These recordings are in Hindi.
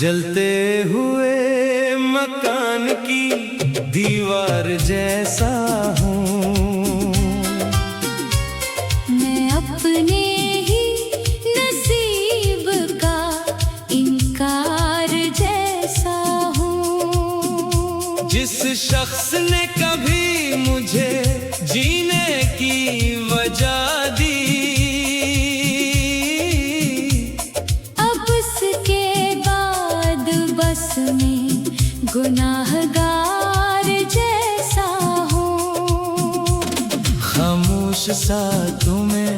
जलते हुए मकान की दीवार जैसा हूँ। मैं अपने ही नसीब का इनकार जैसा हूँ। जिस शख्स ने कभी मुझे जीने की वजह दी, में गुनाहगार जैसा हूँ। खामोश सा तुम्हें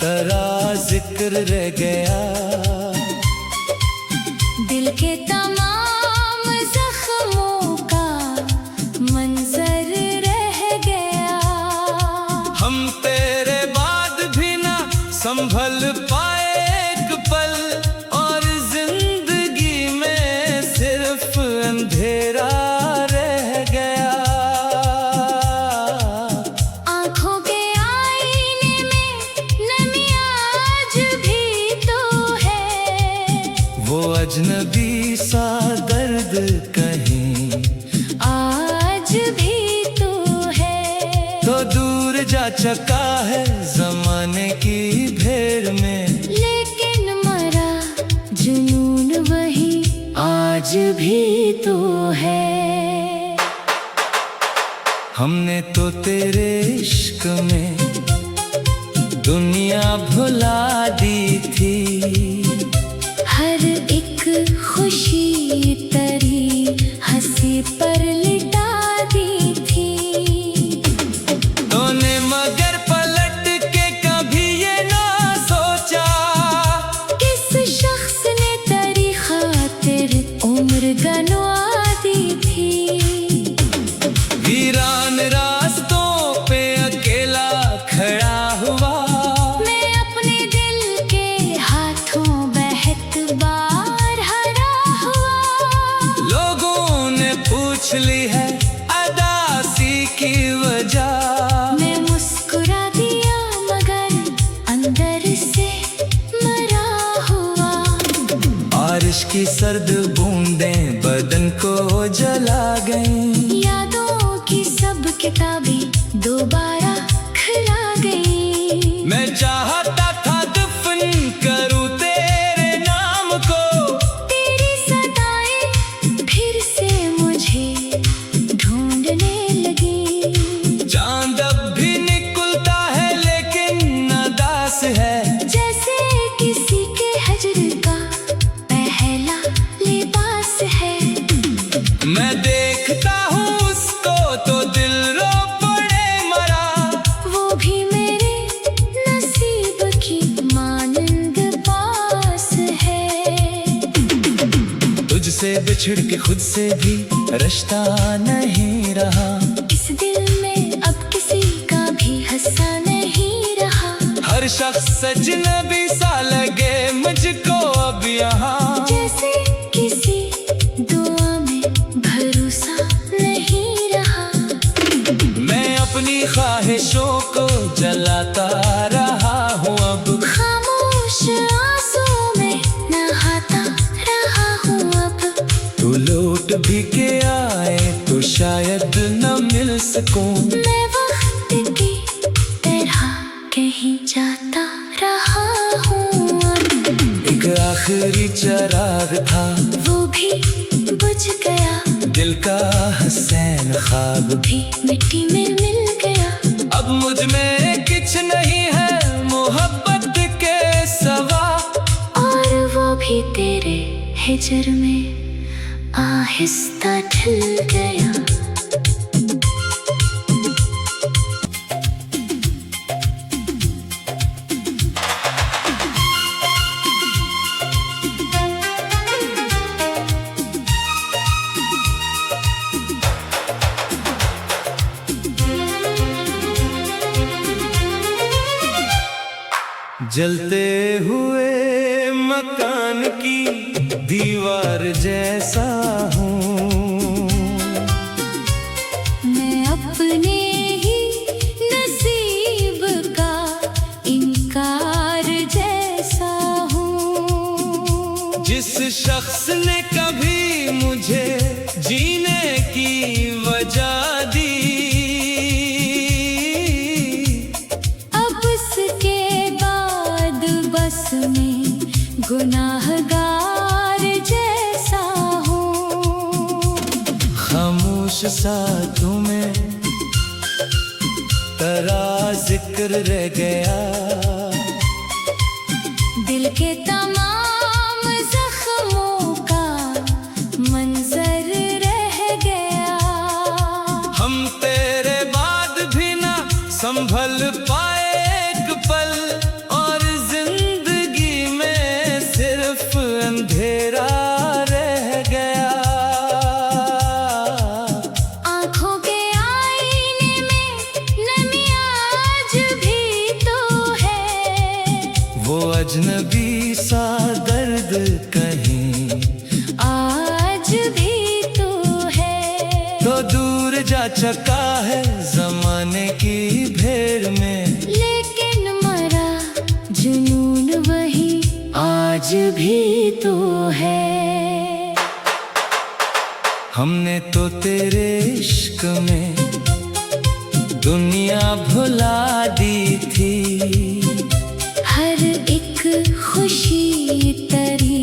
तेरा जिक्र रह गया, दिल के तमाम जख्मों का मंजर रह गया। हम तेरे बाद भी ना संभल पाए एक पल, अंधेरा रह गया। आँखों के आईने में नमी आज भी तो है, वो अजनबी सा दर्द कहीं आज भी तो है। तो दूर जा चुका है जमाने की भेड़ में, लेकिन मरा जुनून वही आज भी तो है। हमने तो तेरे इश्क में दुनिया भुला दी थी। हर एक खुशी तेरी हंसी पर लिटा दी थी। तूने मगर पलट के कभी ये ना सोचा, किस शख्स ने तेरी खातिर उम्र गंवा दी थी। वीरान रास्तों पे अकेला खड़ा हुआ, मैं अपने दिल के हाथों बेहतबार हरा हुआ। लोगों ने पूछ ली है अदासी की वजह, मैं मुस्कुरा दिया मगर अंदर से मरा हुआ। बारिश की सर्द बूंदें बदन को जला गईं, यादों की सब किताबें दोबारा खुला गई। मैं चाहता था दफन करूं तेरे नाम को, तेरी सदाएं फिर से मुझे ढूंढने लगी। चांद अब भी निकलता है लेकिन अदास है, जैसे किसी के हजर का पहला लिबास है। मैं देखता हूँ उसको तो दिल रो पड़े मरा, वो भी मेरे नसीब की मानंद पास है। तुझसे बिछड़ के खुद से भी रिश्ता नहीं रहा, इस दिल में अब किसी का भी हिस्सा नहीं रहा। हर शख्स अजनबी सा लगे मुझको अब यहाँ, जैसे किसी दुआ में भरोसा नहीं रहा। मैं अपनी ख्वाहिशों को जलाता रहा हूँ, अब खामोश आंसू में नहाता रहा हूँ। अब तू लौट भी के आए तो शायद न मिल सकूं, मैं वक्त की तरह कहीं जाता रहा हूँ। अब एक आखिरी चिराग था वो भी बुझ गया, दिल का हसीन ख्वाब भी मिट्टी में मिल गया। अब मुझ में कुछ नहीं है मोहब्बत के सवा, और वो भी तेरे हिजर में आहिस्ता ढल गया। जलते हुए मकान की दीवार जैसा हूँ। मैं अपने ही नसीब का इनकार जैसा हूँ। जिस शख्स ने कभी मुझे जीने की वजह दी, अब इसके बाद बस मैं गुनाहगार जैसा हूँ। खामोश सा तुम्हें तेरा जिक्र रह गया, दिल के तमाम जख्मों का मंजर रह गया। हम तेरे बाद भी ना संभल पाए एक पल, और जिंदगी में सिर्फ अंधेरा रह गया। आंखों के आईने में नमी आज भी तो है, वो अजनबी सा दर्द कहीं आज भी तो है। तो दूर जा चुका है जमाने की भीड़ में, लेकिन मरा जुनून वही आज भी तो है। हमने तो तेरे इश्क में दुनिया भुला दी थी, हर एक खुशी तरी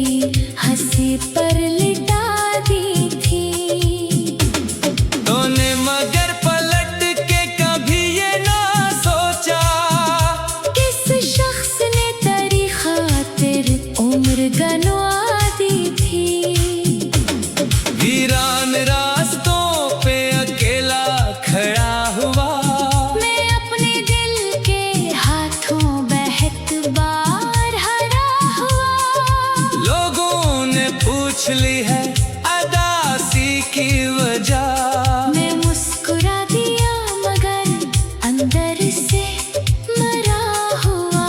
हंसी पर लिटा दी थी। तूने मगर पलट के कभी ये ना सोचा, किस शख्स ने तेरी खातिर उम्र गंवा दी थी। वीरान रास्तों पे अकेला खड़ा हुआ, मैं अपने दिल के हाथों बहत बार हरा हुआ। लोगों ने पूछ ली है अदासी की वजह, मैं मुस्कुरा दिया मगर अंदर से मरा हुआ।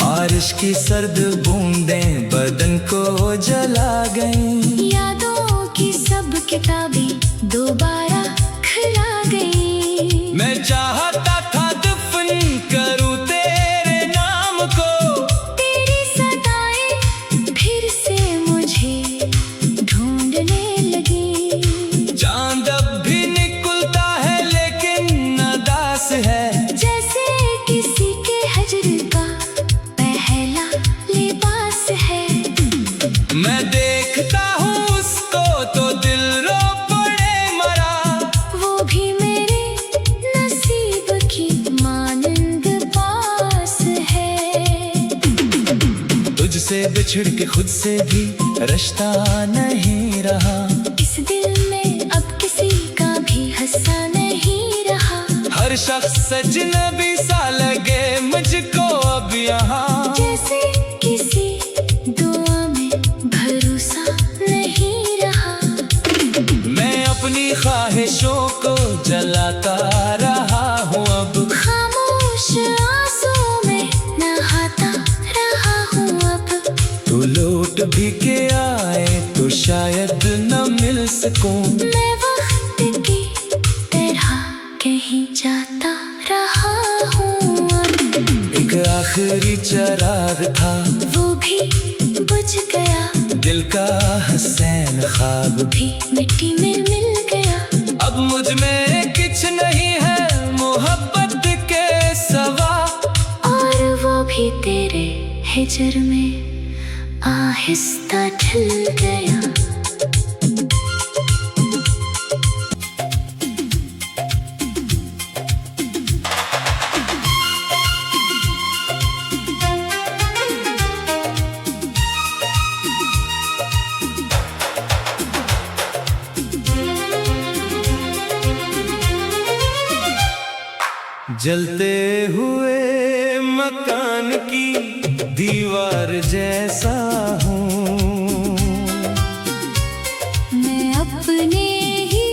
बारिश की सर्द बूंदें बदन को जला गईं, यादों की सब किताबें दोबारा खुला गई। मैं चाहता था दफन करूं तेरे नाम को, तेरी सदाएं फिर से मुझे ढूंढने लगी। चांद अब भी निकलता है लेकिन अदास है, जैसे किसी के हजर का पहला लिबास है। मैं देखता हूँ उसको तो दिल रो पड़े मरा, वो भी मेरे नसीब की मानंद पास है। तुझसे बिछड़ के खुद से भी रिश्ता नहीं रहा, इस दिल में अब किसी का भी हिस्सा नहीं रहा। हर शख्स अजनबी सा लगे मुझको अब यहाँ, जैसे किसी दुआ में भरोसा नहीं रहा। मैं अपनी ख्वाहिशों को जलाता रहा हूँ अब, खामोश आंसुओं में नहाता रहा हूँ अब। तू लौट भी के आए तो शायद न मिल सकूं, मैं वक्त की तरह कहीं जाता रहा हूँ अब। एक आखिरी चिराग था वो भी बुझ गया, दिल का हसीन ख्वाब भी मिट्टी में मिल गया। अब मुझ में कुछ नहीं है मोहब्बत के सवा, और वो भी तेरे हिजर में आहिस्ता ढल गया। जलते हुए मकान की दीवार जैसा हूँ, मैं अपने ही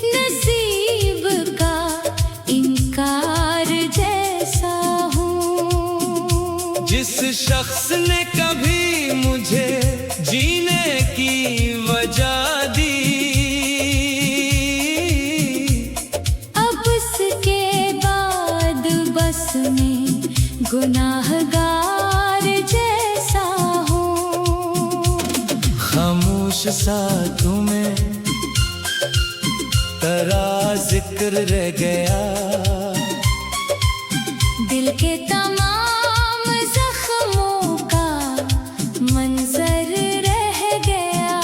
नसीब का इनकार जैसा हूँ। जिस शख्स ने कभी मुझे जीने की वजह दी, गुनाहगार जैसा हूँ। खामोश सा तुम्हें तेरा जिक्र रह गया, दिल के तमाम जख्मों का मंजर रह गया।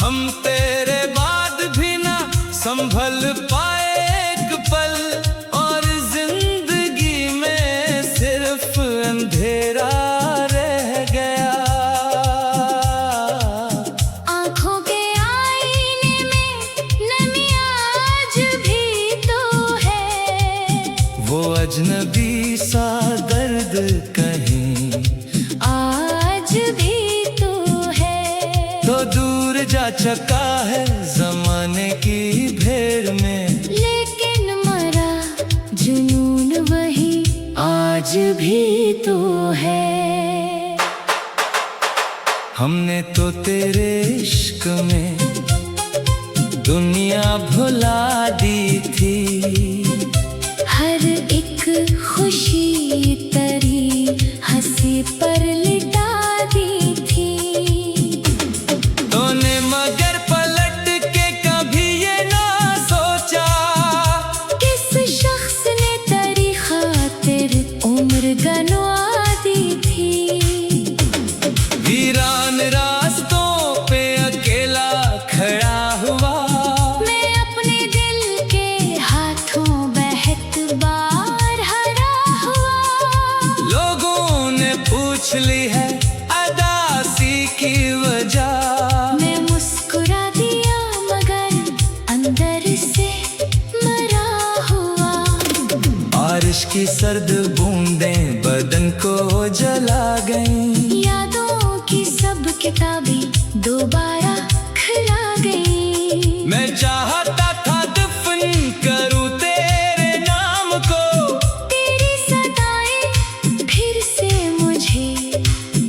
हम तेरे बाद भी ना संभल पाए एक पल, और जिंदगी में सिर्फ अंधेरा रह गया। आंखों के आईने में नमी आज भी तो है, वो अजनबी सा दर्द कहीं आज भी तो है। तो दूर जा चुका है जमाने की भीड़ में, लेकिन मरा जुनून वही आज भी तो है। हमने तो तेरे इश्क में दुनिया भुला दी थी, हर एक खुशी तेरी हंसी पर लिटा दी थी। तूने मगर पलट के कभी ये ना सोचा, किस शख्स ने तेरी खातिर उम्र गंवा दी थी। वीरान रास्तों पे अकेला खड़ा हुआ, मैं अपने दिल के हाथों बहत बार हरा हुआ। लोगों ने पूछ ली है अदासी की वजह, मैं मुस्कुरा दिया मगर अंदर से मरा हुआ। बारिश की सर्द बूंदें बदन को जला गईं, यादों की सब किताबें दोबारा खुला गई। मैं चाहता था दफन करूं तेरे नाम को, तेरी सदाएं फिर से मुझे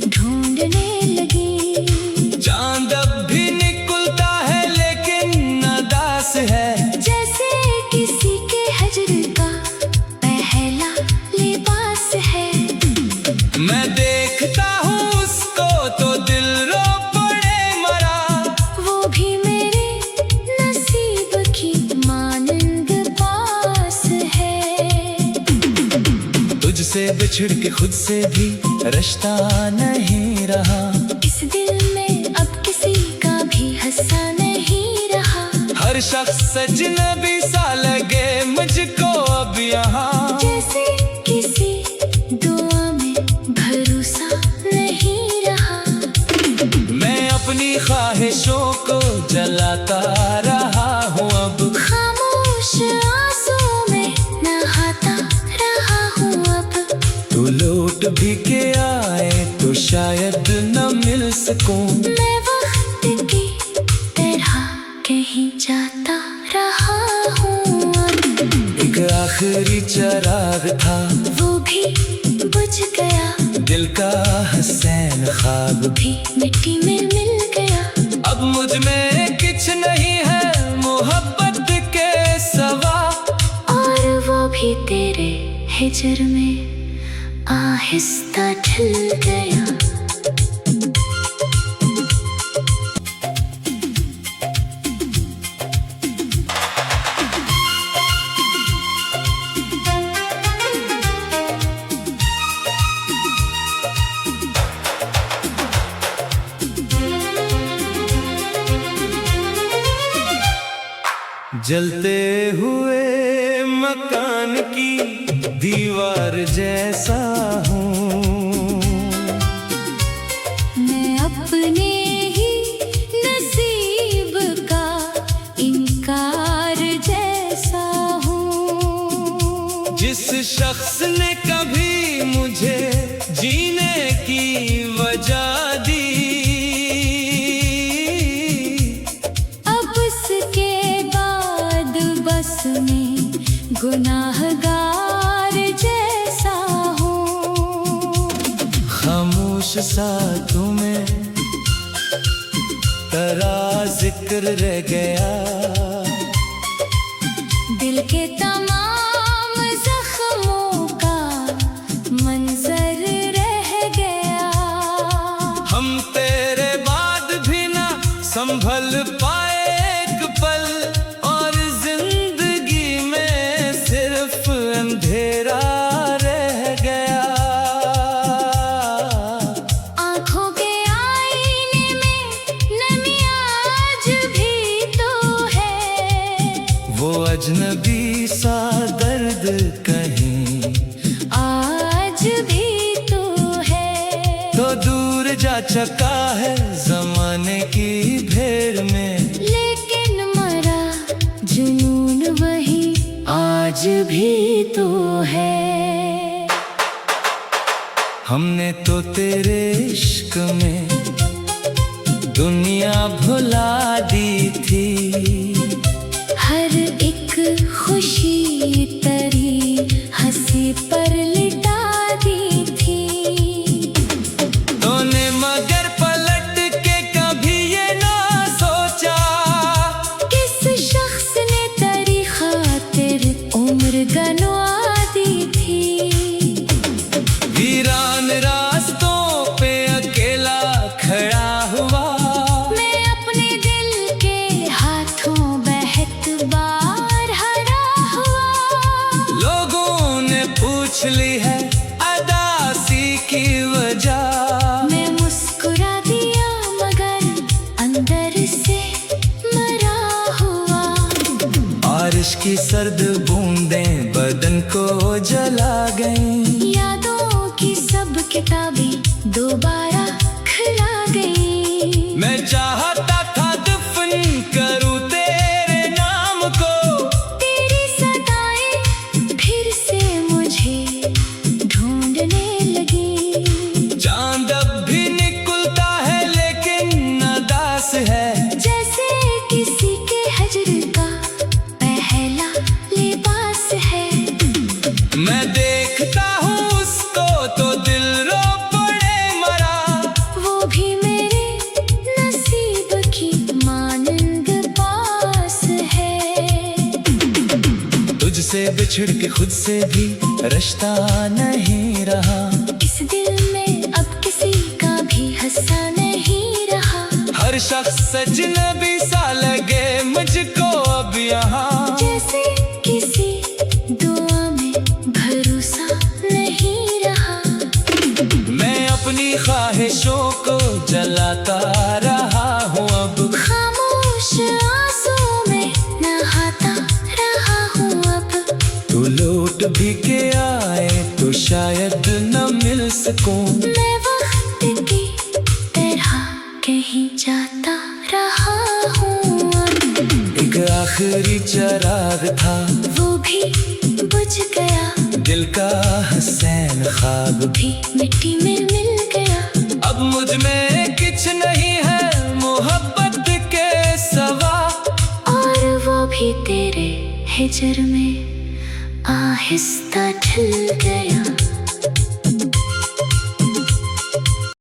ढूंढने लगी। चांद अब भी निकलता है लेकिन नादास है, जैसे किसी के हजर का पहला लिबास है। मैं देखता हूँ उसको तो दिल रो पड़े मरा, वो भी मेरे नसीब की मानंद पास है। तुझसे बिछड़ के खुद से भी रिश्ता नहीं रहा, इस दिल में अब किसी का भी हिस्सा नहीं रहा। हर शख्स अजनबी सा लगे मुझको अब यहाँ, जैसे किसी दुआ में भरोसा नहीं रहा। मैं अपनी ख्वाहिशों को जलाता रहा हूँ अब, खामोश आंसू में नहाता रहा हूँ अब। तू लौट भी के आए तो शायद न मिल सकूं, मैं वक्त की तरह कहीं जाता रहा हूँ अब। एक आखिरी चिराग था वो भी बुझ गया, दिल का हसैन ख्वाब भी मिट्टी में मिल गया। अब मुझ में कुछ नहीं है मोहब्बत के सवा, और वो भी तेरे हिजर में आहिस्ता ढल गया। जलते हुए मकान की दीवार जैसा हूँ, मैं अपने ही नसीब का इनकार जैसा हूँ। जिस शख्स ने कभी मुझे जीने की वजह दी, अब उसके बाद बस में गुनाहगार जैसा हूँ। खामोश सा तुम्हें तेरा जिक्र रह गया, दिल के तमाम जख्मों का मंजर रह गया। हम तेरे बाद भी ना संभल पाए एक पल, और जिंदगी में सिर्फ अंधेरा रह गया। आंखों के आईने में नमी आज भी तो है, वो अजनबी सा दर्द कहीं आज भी तो है। तो दूर जा चुका है जमाने की भीड़ में, लेकिन मरा जुनून वही आज भी तो है। हमने तो तेरे इश्क में दुनिया भुला दी थी, हर एक खुशी तरी हंसी पर लिटा दी थी। तूने मगर पलट के कभी ये ना सोचा, किस शख्स ने तेरी खातिर उम्र गनवा दी थी। वीरान रास्तों पे अकेला खड़ा हुआ, मैं अपने दिल के हाथों बहत बार हरा हुआ। लोगों ने पूछ ली है अदासी की वजह, मैं मुस्कुरा दिया मगर अंदर से मरा हुआ। बारिश की सर्द बूंदें बदन को जला गईं, यादों की सब किताबें दोबारा खुला गई। मैं चाहता था दफन करूं तेरे नाम को, तेरी सदाएं फिर से मुझे ढूंढने लगी। चांद अब भी निकलता है लेकिन अदास है, जैसे किसी के हजर का पहला लिबास है। मैं देखता हूँ उसको तो दिल रो पड़े मरा, वो भी मेरे नसीब की मानंद पास है। तुझसे बिछड़ के खुद से भी रिश्ता नहीं रहा, इस दिल में अब किसी का भी हिस्सा नहीं रहा। हर शख्स अजनबी सा लगे मुझको अब यहाँ, जैसे किसी दुआ में भरोसा नहीं रहा। मैं अपनी ख्वाहिशों को जलाता रहा हूँ अब, खामोश आंसू में नहाता रहा हूँ अब। तू लौट भी के आए तो शायद न मिल सकूं, मैं वक्त की तरह कहीं जाता रहा हूँ अब। एक आखिरी चिराग था वो भी बुझ गया, दिल का हसैन ख्वाब भी मिट्टी में मिल गया। अब मुझ में कुछ नहीं है मोहब्बत के सवा, और वो भी तेरे हिजर में आहिस्ता ढल गया।